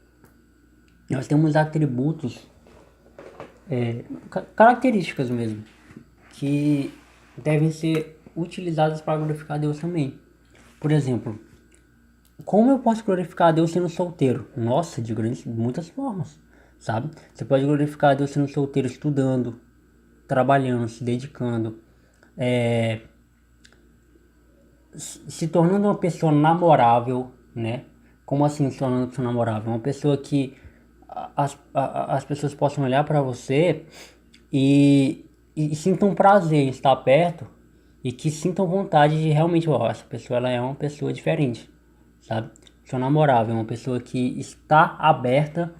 nós temos atributos, características mesmo, que devem ser utilizadas para glorificar a Deus também. Por exemplo, como eu posso glorificar a Deus sendo solteiro? Nossa, de muitas formas, sabe? Você pode glorificar a Deus sendo solteiro, estudando, trabalhando, se dedicando, se tornando uma pessoa namorável, né? Como assim se tornando uma pessoa namorável? Uma pessoa que as pessoas possam olhar para você e sintam prazer em estar perto e que sintam vontade de realmente, ó, essa pessoa ela é uma pessoa diferente, sabe? Pessoa namorável, uma pessoa que está aberta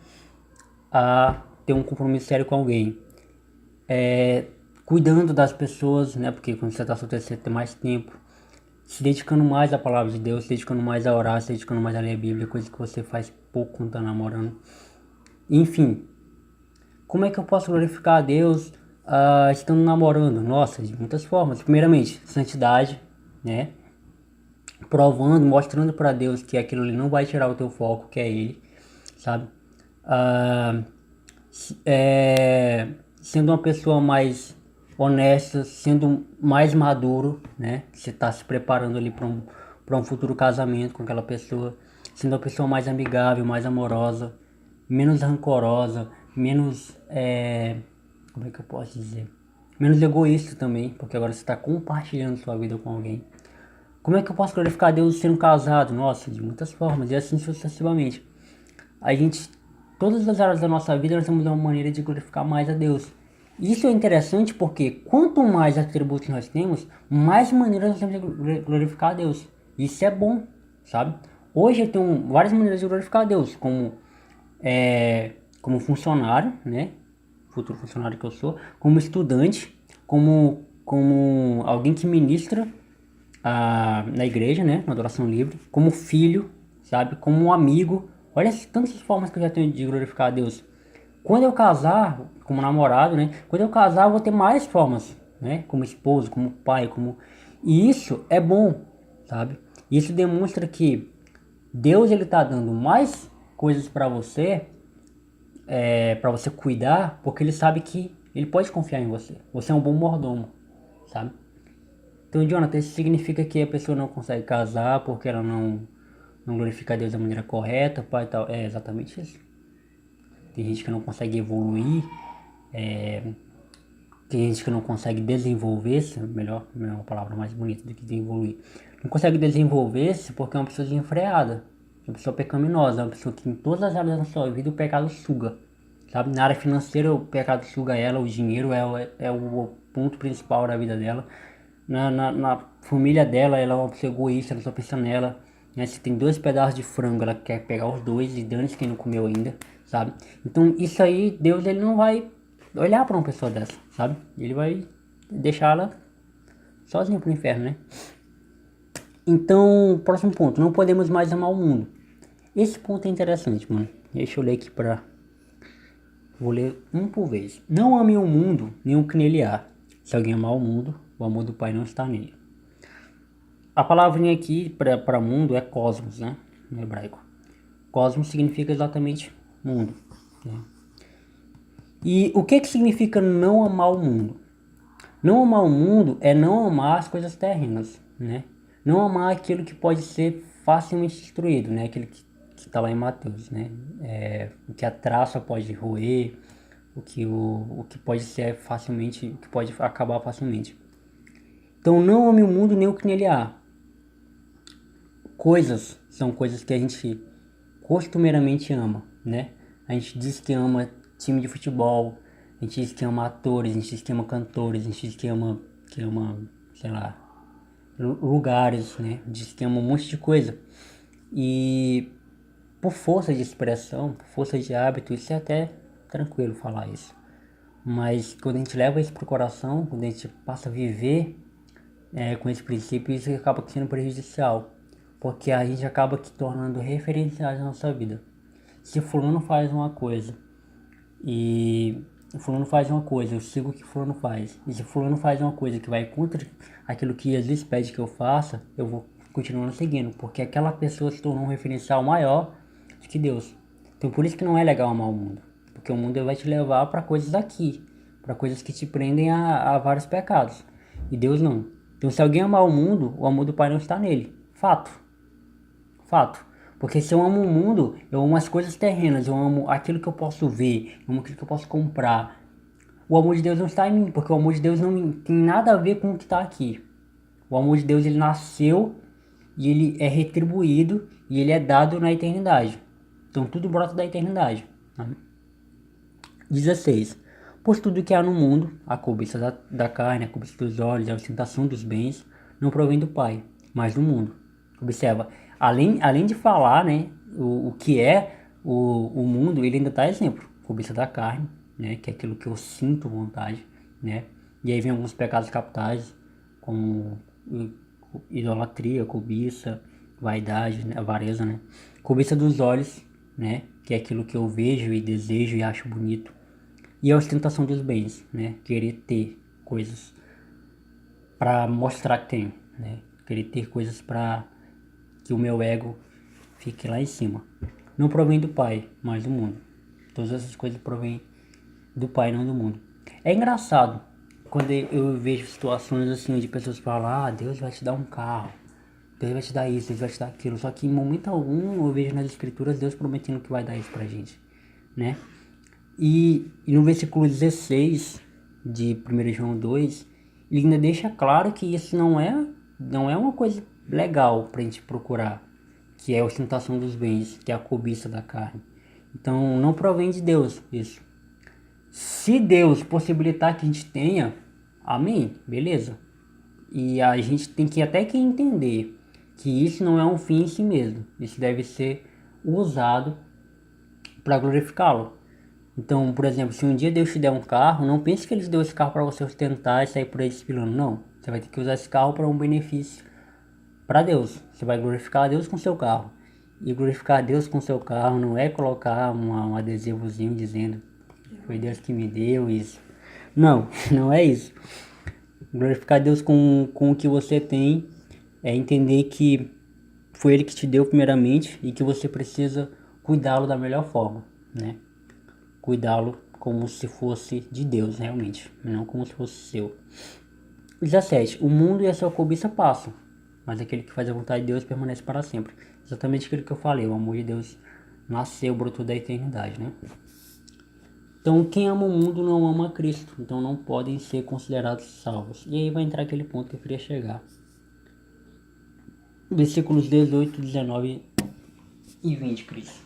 a ter um compromisso sério com alguém. Cuidando das pessoas, né? Porque quando você está solteiro você tem mais tempo. Se dedicando mais à palavra de Deus, se dedicando mais a orar, se dedicando mais a ler a Bíblia, coisa que você faz pouco quando tá namorando. Enfim, como é que eu posso glorificar a Deus estando namorando? Nossa, de muitas formas. Primeiramente, santidade, né? Provando, mostrando para Deus que aquilo ali não vai tirar o teu foco, que é Ele, sabe? Sendo uma pessoa mais honesta, sendo mais maduro, né? Você está se preparando ali para um futuro casamento com aquela pessoa, sendo uma pessoa mais amigável, mais amorosa, menos rancorosa, menos, como é que eu posso dizer? Menos egoísta também, porque agora você está compartilhando sua vida com alguém. Como é que eu posso glorificar a Deus sendo casado? Nossa, de muitas formas, e assim sucessivamente. A gente, todas as áreas da nossa vida, nós temos uma maneira de glorificar mais a Deus. Isso é interessante porque quanto mais atributos nós temos, mais maneiras nós temos de glorificar a Deus. Isso é bom, sabe? Hoje eu tenho várias maneiras de glorificar a Deus, como funcionário, né? Futuro funcionário que eu sou, como estudante, como alguém que ministra na igreja, né? Na adoração livre, como filho, sabe? Como um amigo. Olha as tantas formas que eu já tenho de glorificar a Deus. Quando eu casar, como namorado, né? Quando eu casar, eu vou ter mais formas, né? Como esposo, como pai, como... E isso é bom, sabe? Isso demonstra que Deus, ele tá dando mais coisas para você cuidar, porque ele sabe que ele pode confiar em você. Você é um bom mordomo, sabe? Então, Jonathan, isso significa que a pessoa não consegue casar porque ela não glorifica a Deus da maneira correta, pai e tal. É exatamente isso. Tem gente que não consegue evoluir, tem gente que não consegue desenvolver-se, melhor, uma palavra mais bonita do que desenvolver. Não consegue desenvolver-se porque é uma pessoa desenfreada, uma pessoa pecaminosa, uma pessoa que em todas as áreas da sua vida o pecado suga. Sabe? Na área financeira o pecado suga ela, o dinheiro é o ponto principal da vida dela. na família dela, ela é uma pessoa egoísta, ela só pensa nela, né? Se tem 2 pedaços de frango, ela quer pegar os dois e dane-se quem não comeu ainda, sabe? Então isso aí, Deus ele não vai olhar pra uma pessoa dessa, sabe? Ele vai deixar ela sozinha pro inferno, né? Então, próximo ponto, não podemos mais amar o mundo. Esse ponto é interessante, mano. Deixa eu ler aqui pra... Vou ler um por vez. Não ame o mundo, nem o que nele há. Se alguém amar o mundo, o amor do Pai não está nele. A palavrinha aqui para mundo é cosmos, né? No hebraico. Cosmos significa exatamente mundo, né? E o que significa não amar o mundo? Não amar o mundo é não amar as coisas terrenas, né? Não amar aquilo que pode ser facilmente destruído, né? Aquilo que está lá em Mateus, né? O que a traça pode roer, o que pode ser facilmente, o que pode acabar facilmente. Então não ame o mundo nem o que nele há. Coisas são coisas que a gente costumeiramente ama, né? A gente diz que ama time de futebol, a gente diz que ama atores, a gente diz que ama cantores, a gente diz que ama, sei lá, lugares, né? Diz que ama um monte de coisa. E por força de expressão, por força de hábito, isso é até tranquilo falar isso. Mas quando a gente leva isso pro coração, quando a gente passa a viver com esse princípio, isso acaba sendo prejudicial. Porque a gente acaba se tornando referenciais na nossa vida. Se fulano faz uma coisa e fulano faz uma coisa, eu sigo o que fulano faz. E se fulano faz uma coisa que vai contra aquilo que Jesus pede que eu faça, eu vou continuando seguindo, porque aquela pessoa se tornou um referencial maior do que Deus. Então por isso que não é legal amar o mundo, porque o mundo vai te levar para coisas daqui, para coisas que te prendem a vários pecados. E Deus não. Então se alguém amar o mundo, o amor do Pai não está nele. Fato. Fato. Porque se eu amo o mundo, eu amo as coisas terrenas, eu amo aquilo que eu posso ver, eu amo aquilo que eu posso comprar. O amor de Deus não está em mim, porque o amor de Deus não tem nada a ver com o que está aqui. O amor de Deus, ele nasceu e ele é retribuído e ele é dado na eternidade. Então tudo brota da eternidade. Tá? 16. Pois tudo que há no mundo, a cobiça da carne, a cobiça dos olhos, a ostentação dos bens, não provém do Pai, mas do mundo. Observa, além de falar, né, o que é o mundo, ele ainda dá exemplo. Cobiça da carne, né, que é aquilo que eu sinto vontade, né. E aí vem alguns pecados capitais, como idolatria, cobiça, vaidade, né, avareza, né. Cobiça dos olhos, né, que é aquilo que eu vejo e desejo e acho bonito. E a ostentação dos bens, né, querer ter coisas para mostrar que tem, né, querer ter coisas para que o meu ego fique lá em cima. Não provém do Pai, mas do mundo. Todas essas coisas provêm do Pai, não do mundo. É engraçado quando eu vejo situações assim de pessoas falam: ah, Deus vai te dar um carro, Deus vai te dar isso, Deus vai te dar aquilo. Só que em momento algum eu vejo nas escrituras Deus prometendo que vai dar isso pra gente, né? E no versículo 16 de 1 João 2, ele ainda deixa claro que isso não é uma coisa legal pra gente procurar, que é a ostentação dos bens, que é a cobiça da carne. Então não provém de Deus isso. Se Deus possibilitar que a gente tenha, amém, beleza. E a gente tem que até que entender que isso não é um fim em si mesmo. Isso deve ser usado para glorificá-lo. Então, por exemplo, se um dia Deus te der um carro, não pense que Ele te deu esse carro para você ostentar e sair por aí despilando. Não. Você vai ter que usar esse carro para um benefício para Deus. Você vai glorificar a Deus com seu carro. E glorificar a Deus com seu carro não é colocar um adesivozinho dizendo foi Deus que me deu isso. Não, não é isso. Glorificar a Deus com o que você tem é entender que foi Ele que te deu primeiramente e que você precisa cuidá-lo da melhor forma, né? Cuidá-lo como se fosse de Deus realmente, não como se fosse seu. 17. O mundo e a sua cobiça passam, mas aquele que faz a vontade de Deus permanece para sempre. Exatamente aquilo que eu falei, o amor de Deus nasceu, brotou da eternidade, né? Então quem ama o mundo não ama Cristo, então não podem ser considerados salvos. E aí vai entrar aquele ponto que eu queria chegar. Versículos 18, 19 e 20, Cris.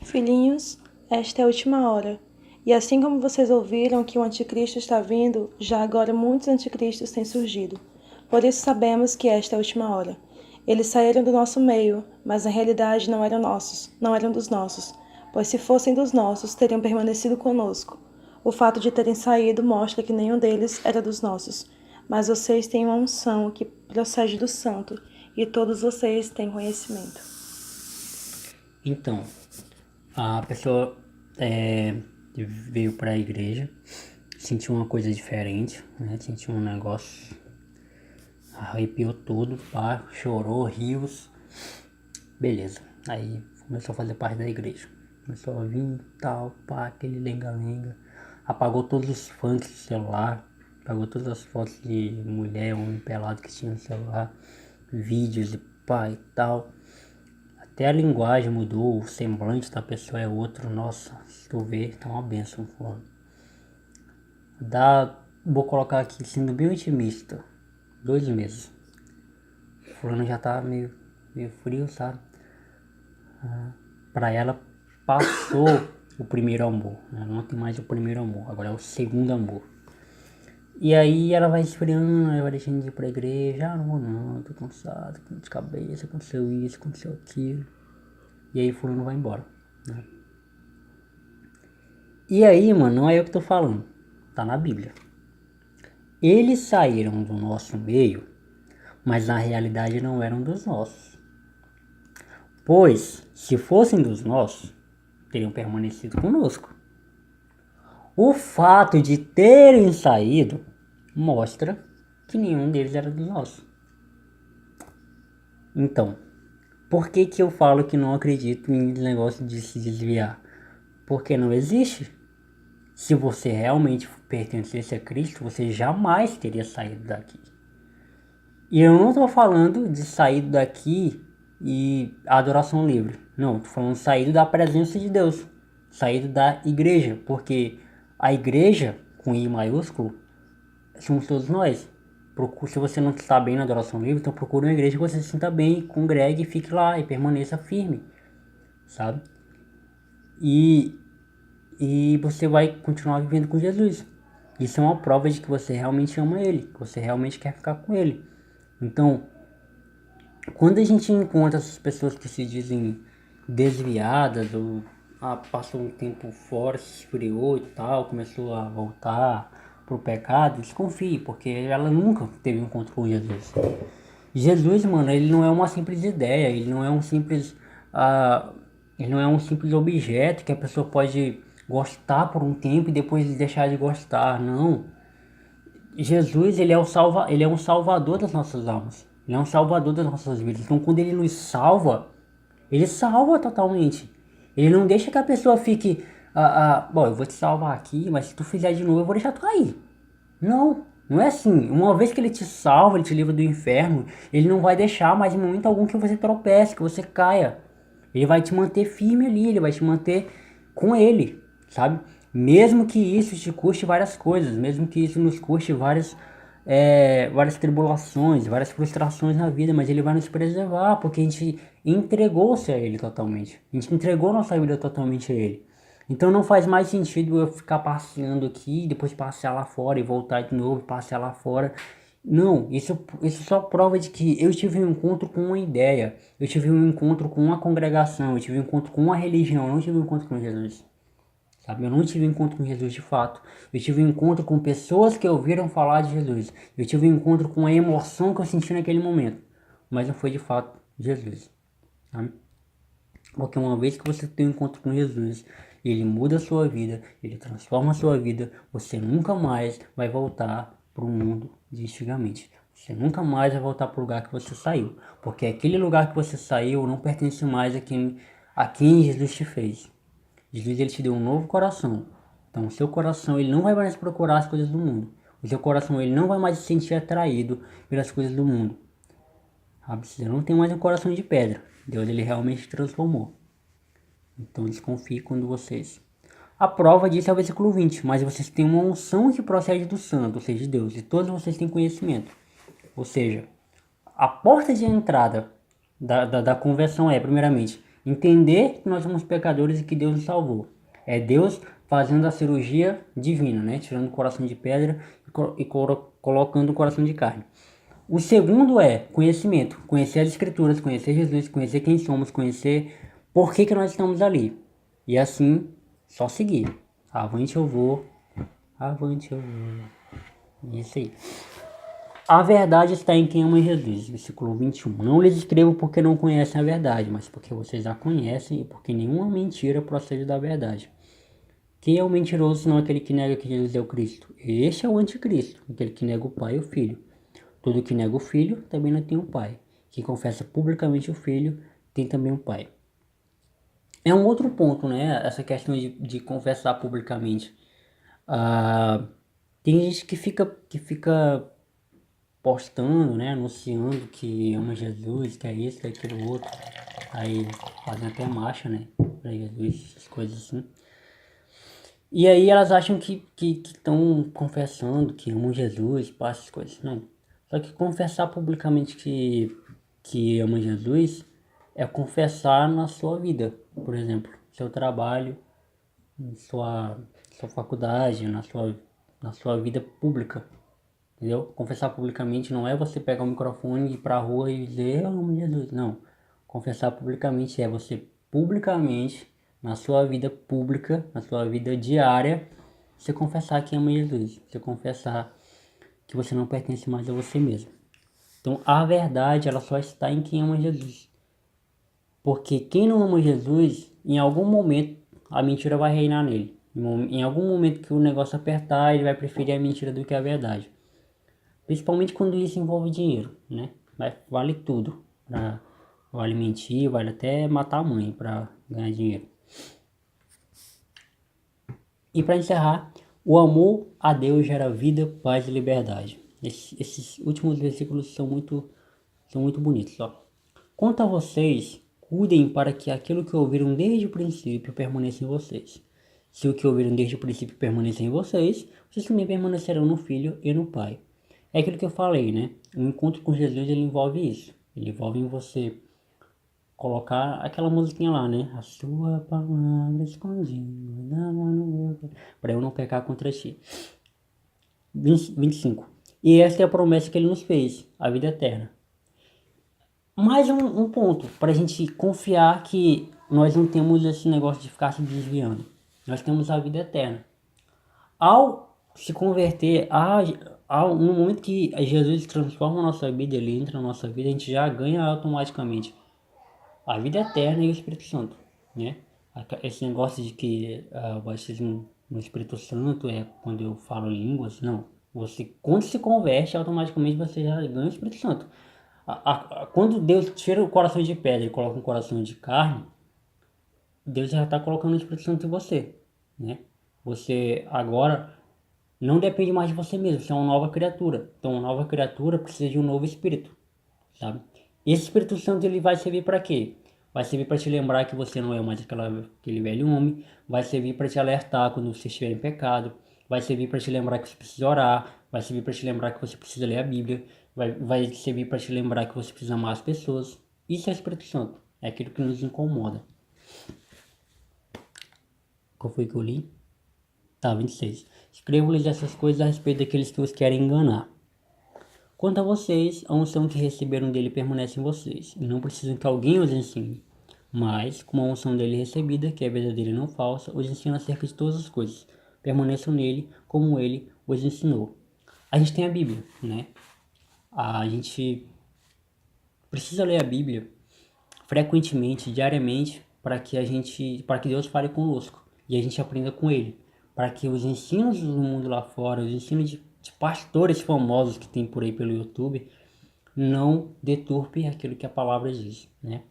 Filhinhos, esta é a última hora, E assim como vocês ouviram que o anticristo está vindo, já agora muitos anticristos têm surgido. Por isso sabemos que esta é a última hora. Eles saíram do nosso meio, mas na realidade não eram nossos, não eram dos nossos, pois se fossem dos nossos, teriam permanecido conosco. O fato de terem saído mostra que nenhum deles era dos nossos, mas vocês têm uma unção que procede do santo, e todos vocês têm conhecimento. Então, a pessoa veio para a igreja, sentiu uma coisa diferente, né? Sentiu um negócio, arrepiou tudo, pá, chorou, riu, beleza. Aí começou a fazer parte da igreja, começou a vir tal, pá, aquele lenga-lenga, apagou todos os funks do celular, apagou todas as fotos de mulher, homem pelado que tinha no celular, vídeos e pá e tal. Até a linguagem mudou, o semblante da pessoa é outro. Nossa, se tu ver, tá uma benção, fulano. Vou colocar aqui, sendo bem otimista, 2 meses. O fulano já tá meio frio, sabe? Pra ela passou o primeiro amor, né? Não tem mais o primeiro amor, agora é o segundo amor. E aí ela vai esfriando, ela vai deixando de ir pra igreja. Não, tô cansado, tô de cabeça, aconteceu isso, aconteceu aquilo. E aí fulano vai embora, né? E aí, mano, não é eu que tô falando, tá na Bíblia. Eles saíram do nosso meio, mas na realidade não eram dos nossos. Pois, se fossem dos nossos, teriam permanecido conosco. O fato de terem saído mostra que nenhum deles era dos nossos. Então, por que eu falo que não acredito em negócio de se desviar? Porque não existe. Se você realmente pertencesse a Cristo, você jamais teria saído daqui. E eu não estou falando de sair daqui e adoração livre. Não, estou falando de sair da presença de Deus. Sair da igreja. Porque a igreja, com I maiúsculo, somos todos nós. Se você não está bem na adoração livre, então procure uma igreja que você se sinta bem, congregue, fique lá e permaneça firme, sabe? E você vai continuar vivendo com Jesus. Isso é uma prova de que você realmente ama Ele, que você realmente quer ficar com Ele. Então, quando a gente encontra essas pessoas que se dizem desviadas, ou passou um tempo fora, se esfriou e tal, começou a voltar pro pecado, desconfie, porque ela nunca teve um encontro com Jesus. Jesus, mano, ele não é uma simples ideia, ele não é um simples objeto que a pessoa pode gostar por um tempo e depois deixar de gostar. Não. Jesus, ele é um salvador das nossas almas. Ele é um salvador das nossas vidas. Então, quando ele nos salva, ele salva totalmente. Ele não deixa que a pessoa fique, bom, eu vou te salvar aqui, mas se tu fizer de novo, eu vou deixar tu aí. Não, não é assim. Uma vez que ele te salva, ele te livra do inferno, ele não vai deixar mais em momento algum que você tropece, que você caia. Ele vai te manter firme ali, ele vai te manter com ele, sabe? Mesmo que isso te custe várias coisas, mesmo que isso nos custe várias tribulações, várias frustrações na vida, mas ele vai nos preservar, porque a gente entregou-se a ele totalmente. A gente entregou nossa vida totalmente a ele. Então não faz mais sentido eu ficar passeando aqui, depois passear lá fora e voltar de novo, passear lá fora. Não, isso só prova de que eu tive um encontro com uma ideia, eu tive um encontro com uma congregação, eu tive um encontro com uma religião, eu não tive um encontro com Jesus. Sabe? Eu não tive um encontro com Jesus de fato. Eu tive um encontro com pessoas que ouviram falar de Jesus. Eu tive um encontro com a emoção que eu senti naquele momento. Mas não foi de fato Jesus. Sabe? Porque uma vez que você tem um encontro com Jesus, ele muda a sua vida, ele transforma a sua vida, você nunca mais vai voltar para o mundo de antigamente. Você nunca mais vai voltar para o lugar que você saiu. Porque aquele lugar que você saiu não pertence mais a quem Jesus te fez. Jesus, ele te deu um novo coração. Então o seu coração, ele não vai mais procurar as coisas do mundo. O seu coração, ele não vai mais se sentir atraído pelas coisas do mundo. Sabe? Você não tem mais um coração de pedra. Deus, ele realmente transformou. Então desconfie quando vocês... A prova disso é o versículo 20. Mas vocês têm uma unção que procede do santo, ou seja, de Deus. E todos vocês têm conhecimento. Ou seja, a porta de entrada da conversão é, primeiramente, entender que nós somos pecadores e que Deus nos salvou. É Deus fazendo a cirurgia divina, né? Tirando o coração de pedra e colocando o coração de carne. O segundo é conhecimento, conhecer as escrituras, conhecer Jesus, conhecer quem somos, conhecer por que nós estamos ali. E assim, só seguir. Avante eu vou, avante eu vou. Isso aí. A verdade está em quem ama Jesus, versículo 21. Não lhes escrevo porque não conhecem a verdade, mas porque vocês a conhecem e porque nenhuma mentira procede da verdade. Quem é o mentiroso senão aquele que nega que Jesus é o Cristo? Este é o anticristo, aquele que nega o Pai e o Filho. Todo que nega o Filho também não tem o Pai. Quem confessa publicamente o Filho tem também o Pai. É um outro ponto, né? Essa questão de confessar publicamente. Tem gente que fica postando, né? Anunciando que ama Jesus, que é isso, que é aquilo outro. Aí fazem até marcha, né? Pra Jesus, essas coisas assim. E aí elas acham que estão confessando que amam Jesus, passa essas coisas. Não. Só que confessar publicamente que ama Jesus é confessar na sua vida. Por exemplo, seu trabalho, sua faculdade, na sua vida pública. Entendeu? Confessar publicamente não é você pegar o microfone e ir pra rua e dizer eu amo Jesus. Não. Confessar publicamente é você publicamente, na sua vida pública, na sua vida diária, você confessar que ama Jesus. Você confessar que você não pertence mais a você mesmo. Então a verdade ela só está em quem ama Jesus. Porque quem não ama Jesus, em algum momento a mentira vai reinar nele. Em algum momento que o negócio apertar, ele vai preferir a mentira do que a verdade. Principalmente quando isso envolve dinheiro, né? Vale tudo. Vale mentir, vale até matar a mãe para ganhar dinheiro. E para encerrar, o amor a Deus gera vida, paz e liberdade. Esses últimos versículos são muito bonitos. Ó. Quanto a vocês, cuidem para que aquilo que ouviram desde o princípio permaneça em vocês. Se o que ouviram desde o princípio permanecer em vocês, vocês também permanecerão no Filho e no Pai. É aquilo que eu falei, né? O encontro com Jesus, ele envolve isso. Ele envolve em você colocar aquela musiquinha lá, né? A sua palavra escondida no meu... Para eu não pecar contra ti. 25. E esta é a promessa que ele nos fez, a vida eterna. Mais um ponto, para a gente confiar que nós não temos esse negócio de ficar se desviando. Nós temos a vida eterna. Ao se converter, no momento que Jesus transforma a nossa vida, ele entra na nossa vida, a gente já ganha automaticamente a vida eterna e o Espírito Santo, né? Esse negócio de que o batismo no Espírito Santo é quando eu falo línguas, não. Você, quando se converte, automaticamente você já ganha o Espírito Santo. Quando Deus tira o coração de pedra e coloca um coração de carne, Deus já está colocando o Espírito Santo em você, né? Você agora não depende mais de você mesmo, você é uma nova criatura. Então, uma nova criatura precisa de um novo espírito, sabe? Esse Espírito Santo ele vai servir para quê? Vai servir para te lembrar que você não é mais aquele velho homem, vai servir para te alertar quando você estiver em pecado, vai servir para te lembrar que você precisa orar, vai servir para te lembrar que você precisa ler a Bíblia, vai servir para te lembrar que você precisa amar as pessoas. Isso é o Espírito Santo, é aquilo que nos incomoda. Qual foi que eu li? Tá, 26. Escrevo-lhes essas coisas a respeito daqueles que os querem enganar. Quanto a vocês, a unção que receberam dele permanece em vocês, e não precisam que alguém os ensine. Mas, como a unção dele recebida, que é verdadeira e não falsa, os ensina acerca de todas as coisas. Permaneçam nele, como ele os ensinou. A gente tem a Bíblia, né? A gente precisa ler a Bíblia frequentemente, diariamente, para que Deus fale conosco e a gente aprenda com ele, para que os ensinos do mundo lá fora, os ensinos de pastores famosos que tem por aí pelo YouTube, não deturpe aquilo que a palavra diz, né?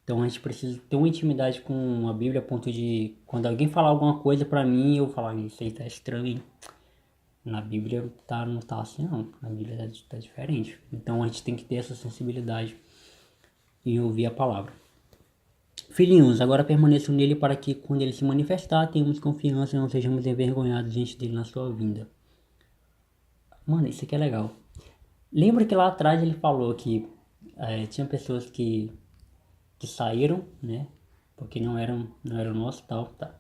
Então a gente precisa ter uma intimidade com a Bíblia a ponto de, quando alguém falar alguma coisa para mim, eu falar, isso aí tá estranho. Na Bíblia não tá assim não, na Bíblia tá diferente. Então a gente tem que ter essa sensibilidade em ouvir a palavra. Filhinhos, agora permaneçam nele para que, quando ele se manifestar, tenhamos confiança e não sejamos envergonhados diante dele na sua vinda. Mano, isso aqui é legal. Lembra que lá atrás ele falou que tinha pessoas que saíram, né? Porque não eram nossos, tal, tá.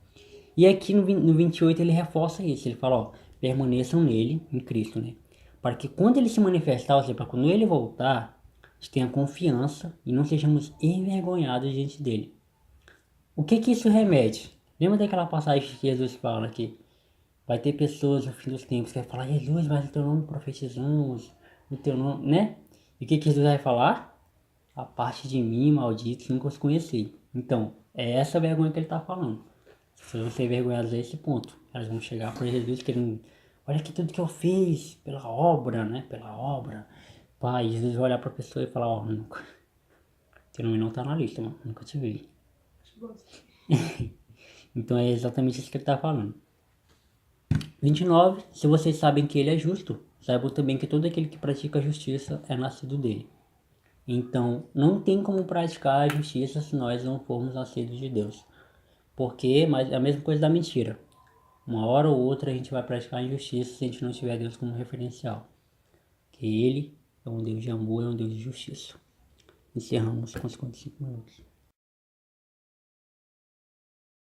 E aqui no 28 ele reforça isso, ele fala, ó, permaneçam nele, em Cristo, né? Para que quando ele se manifestar, ou seja, para quando ele voltar, a gente tenha confiança e não sejamos envergonhados diante dele. O que que isso remete? Lembra daquela passagem que Jesus fala que vai ter pessoas no fim dos tempos que vai falar, Jesus, mas no teu nome profetizamos, no teu nome, né? E o que que Jesus vai falar? A parte de mim, malditos, nunca os conheci. Então, é essa vergonha que ele está falando. As pessoas vão ser envergonhadas a esse ponto. Elas vão chegar para Jesus querendo, olha aqui tudo que eu fiz pela obra, né? Pela obra. Pai, Jesus vai olhar para a pessoa e falar, ó, nunca. Teu nome não tá na lista, mano. Nunca te vi. Então é exatamente isso que ele está falando. 29. Se vocês sabem que ele é justo, saibam também que todo aquele que pratica a justiça é nascido dele. Então, não tem como praticar a justiça se nós não formos nascidos de Deus. Porque, mas é a mesma coisa da mentira. Uma hora ou outra a gente vai praticar a injustiça se a gente não tiver Deus como referencial. Que Ele é um Deus de amor, é um Deus de justiça. Encerramos com 55 minutos.